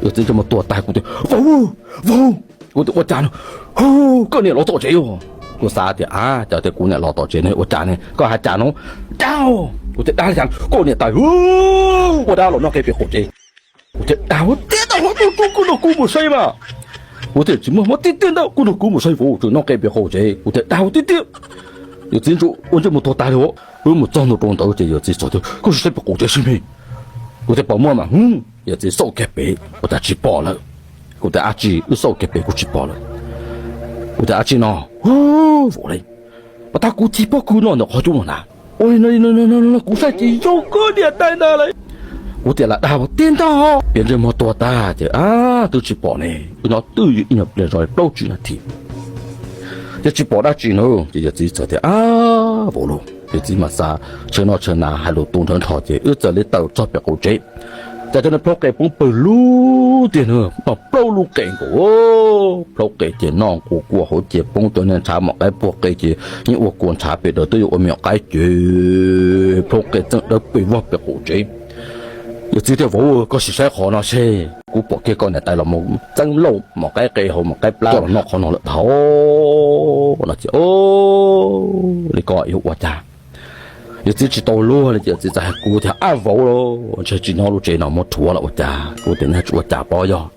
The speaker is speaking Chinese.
有这么多大姑的，我讲了，过年老多钱哟，我啥的啊，叫的过年老多钱呢，我讲呢，我还讲侬，讲哦，我在哪里讲过年大我打老那给别火钱，我跌到我都估不睡嘛，我这怎么我跌到我都估不睡我就那给别火钱，我跌，有这种我这么多大的我们装到中头就有这说的，我是睡不火钱是没？我在保姆嘛，也在收给别，我在去报了。我的阿姐又收给别个去报了。我的阿姐呢，我嘞，我打估计报估呢，好久了呐。喂，那，估计只有个年代的嘞。我的啦，我电到，别这么多大的啊，都去报呢。我那都有一年来说包住那天，就去报那去呢，就自己做的啊，不咯。就这么啥，车那还有东城炒的，又这里到这边过节，在这里抛给帮不路的呢，把不路给我，抛给的那过好节帮对人查嘛，该抛给的，因为我观察别的都有我没有解决，抛给真的被我别过节，又知道我个时才好那些，我抛给个人带了冇真路冇该给好冇该不啦，那可能了头，那就你讲有我家。有自己道路了，就在过条二路咯，我这只条路这那么拖了，我家我等下我家包药。